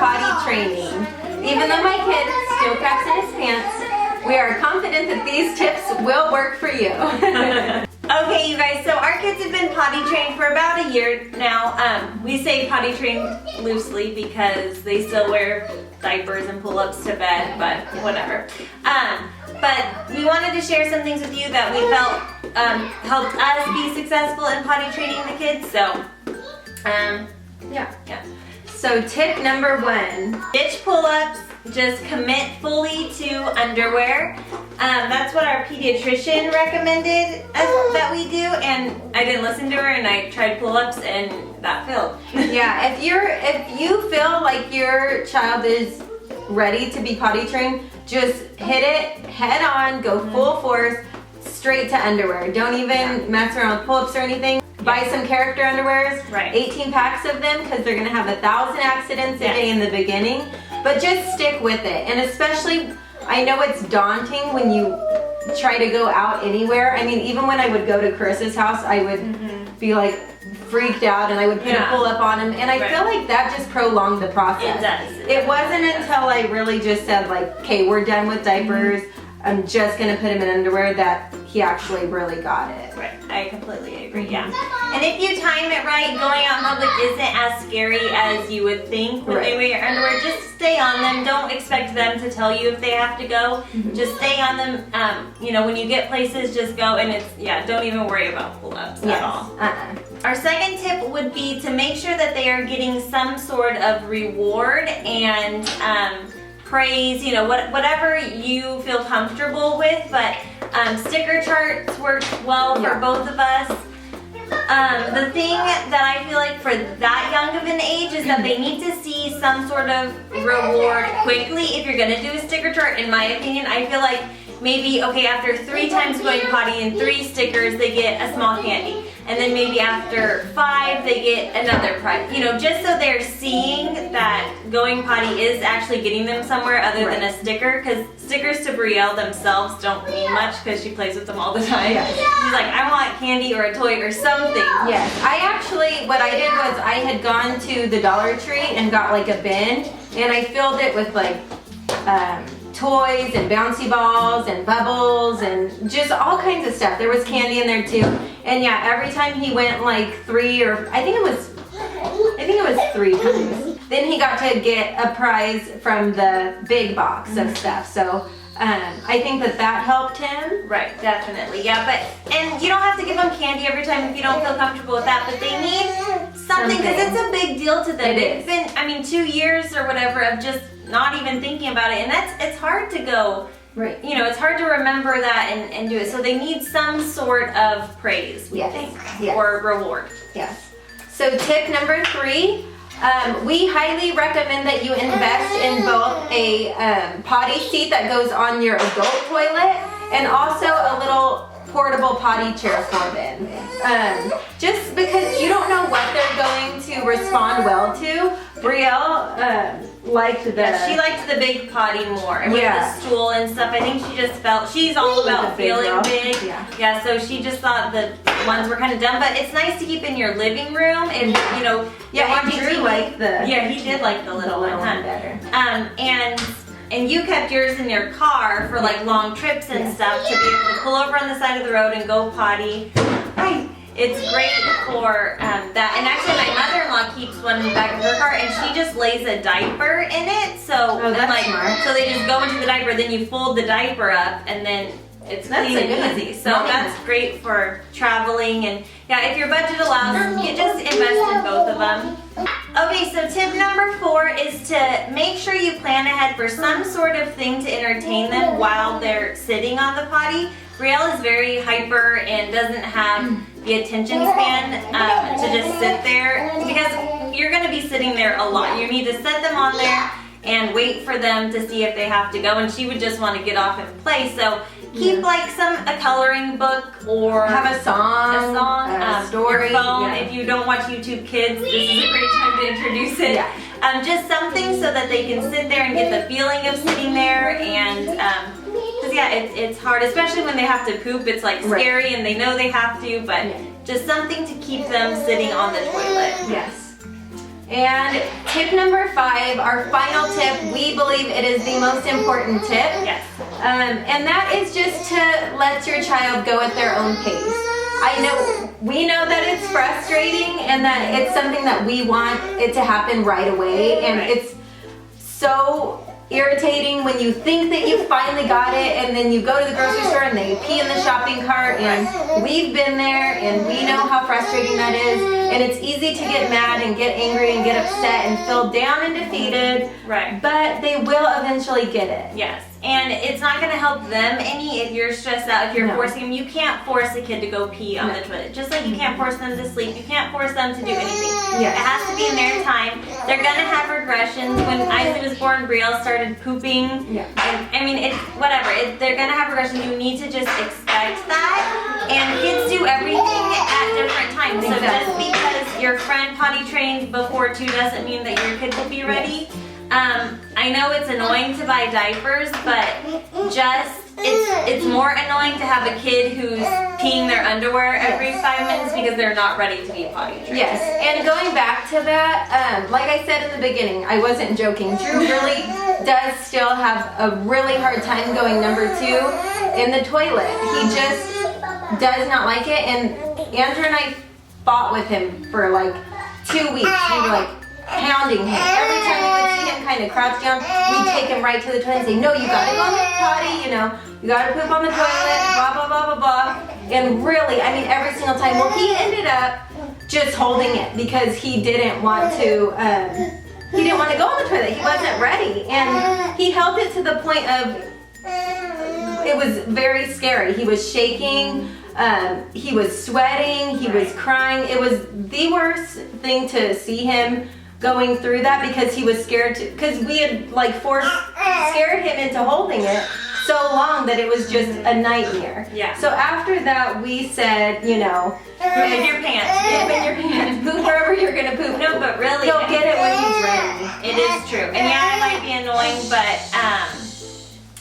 potty training. Even though my kid still craps in his pants, we are confident that these tips will work for you. Okay, you guys, so our kids have been potty trained for about a year now. We say potty trained loosely because they still wear diapers and pull-ups to bed, but whatever. But we wanted to share some things with you that we felt helped us be successful in potty training the kids. So, yeah. So tip number 1. Ditch pull-ups, just commit fully to underwear. That's what our pediatrician recommended that we do, and I didn't listen to her and I tried pull-ups and that failed. Yeah, if you feel like your child is ready to be potty trained, just hit it head on, go full force, straight to underwear. Don't even mess around with pull-ups or anything. Buy some character underwears, right. 18 packs of them, because they're gonna have 1,000 accidents a day in the beginning, but just stick with it. And especially, I know it's daunting when you try to go out anywhere. I mean, even when I would go to Chris's house, I would be like freaked out and I would put a pull-up on him, and I feel like that just prolonged the process. It does. It wasn't until I really just said like, okay, we're done with diapers, I'm just gonna put him in underwear, that he actually really got it. Right, I completely agree, yeah. And if you time it right, going out in public isn't as scary as you would think when they wear your underwear. Just stay on them. Don't expect them to tell you if they have to go. Just stay on them. You know, when you get places, just go, and don't even worry about pull-ups at all. Our second tip would be to make sure that they are getting some sort of reward and praise, you know, whatever you feel comfortable with, but sticker charts work well for both of us. The thing that I feel like for that young of an age is that they need to see some sort of reward quickly. If you're gonna do a sticker chart, in my opinion, I feel like maybe, okay, after 3 times going potty and 3 stickers, they get a small candy. And then maybe after 5, they get another prize. You know, just so they're seeing that going potty is actually getting them somewhere other than a sticker. Because stickers to Brielle themselves don't mean much because she plays with them all the time. She's like, I want candy or a toy or something. Yes, what I did was I had gone to the Dollar Tree and got like a bin, and I filled it with like toys and bouncy balls and bubbles and just all kinds of stuff. There was candy in there too. And yeah, every time he went like 3 or I think it was 3 times, then he got to get a prize from the big box of stuff. So I think that helped him. Right, definitely. Yeah, and you don't have to give them candy every time if you don't feel comfortable with that, but they need something because it's a big deal to them. It's been, I mean, 2 years or whatever of just not even thinking about it, and it's hard to go, you know, it's hard to remember that and do it. So they need some sort of praise, we think, or reward. Yes. So tip number 3, we highly recommend that you invest in both a potty seat that goes on your adult toilet and also a little portable potty chair for them. Just because you don't know what they're going to respond well to. Brielle liked the... Yeah, she liked the big potty more. And with the stool and stuff, I think she just felt... She's all about feeling big. Yeah, so she just thought the ones were kind of dumb. But it's nice to keep in your living room and, you know... Yeah, Drew liked the... Yeah, he did like the little one better. And you kept yours in your car for like long trips and stuff to be able to pull over on the side of the road and go potty. It's great for that. And actually my mother-in-law keeps one in the back of her car and she just lays a diaper in it. So that's smart. So they just go into the diaper, then you fold the diaper up and then it's clean and easy. So that's great for traveling, and yeah, if your budget allows, you just invest in both of them. Okay, so tip number 4 is to make sure you plan ahead for some sort of thing to entertain them while they're sitting on the potty. Brielle is very hyper and doesn't have the attention span to just sit there, because you're going to be sitting there a lot. You need to set them on there and wait for them to see if they have to go, and she would just want to get off and play. So keep like a coloring book or have a song, a story. Your phone. If you don't watch YouTube Kids, this is a great time to introduce it. Just something so that they can sit there and get the feeling of sitting there, and because it's hard, especially when they have to poop. It's like scary and they know they have to, but just something to keep them sitting on the toilet. Yes. And tip number 5, our final tip, we believe it is the most important tip. Yes. And that is just to let your child go at their own pace. We know that it's frustrating and that it's something that we want it to happen right away. And it's so irritating when you think that you finally got it and then you go to the grocery store and they pee in the shopping cart, and we've been there and we know how frustrating that is, and it's easy to get mad and get angry and get upset and feel down and defeated, but they will eventually get it. Yes. And it's not going to help them any if you're stressed out, if you're forcing them. You can't force a kid to go pee on the toilet. Just like you can't force them to sleep. You can't force them to do anything. It has to be in their time. They're going to have regressions. When Isley was born, Brielle started pooping. And, I mean, it's whatever. They're going to have regressions. You need to just expect that. And kids do everything at different times. So just because your friend potty trained before 2 doesn't mean that your kid will be ready. I know it's annoying to buy diapers, but it's more annoying to have a kid who's peeing their underwear every 5 minutes because they're not ready to be potty trained. Yes, and going back to that, like I said in the beginning, I wasn't joking. Drew really does still have a really hard time going number 2 in the toilet. He just does not like it, and Andrew and I fought with him for like 2 weeks. We were like pounding him. Every time we would see him kind of crouch down, we'd take him right to the toilet and say, no, you gotta go on the potty, you know, you gotta poop on the toilet, blah, blah, blah, blah, blah. And really, I mean, every single time, well, he ended up just holding it because he didn't want to, go on the toilet. He wasn't ready. And he held it to the point of, it was very scary. He was shaking. He was sweating. He was crying. It was the worst thing to see him going through that because he was scared because we had like scared him into holding it so long that it was just a nightmare. So after that we said, you know, poop in your pants. Poop in your pants. Poop wherever you're gonna poop. No, but really, he'll get it when he's ready. It is true. And yeah, it might be annoying, but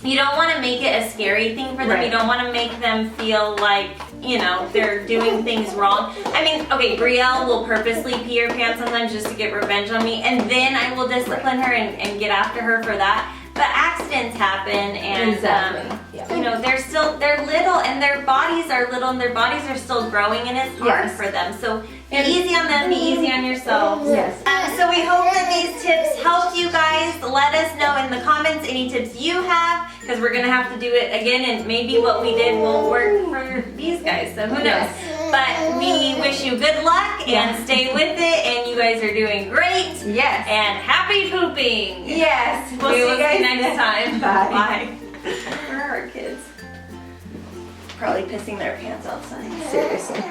you don't want to make it a scary thing for them. You don't want to make them feel like, you know, they're doing things wrong. I mean, okay, Brielle will purposely pee her pants sometimes just to get revenge on me, and then I will discipline her and get after her for that. But accidents happen, and you know, they're little, and their bodies are little, and their bodies are still growing, and it's hard for them. So be easy on them, be easy on yourselves. So we hope that these tips helped you guys. Let us know in the comments any tips you have, because we're gonna have to do it again, and maybe what we did won't work for these guys. So who knows? But we wish you good luck and stay with it, and you guys are doing great. And happy pooping. We'll see you guys next time. Bye. Where are our kids? Probably pissing their pants outside. Seriously.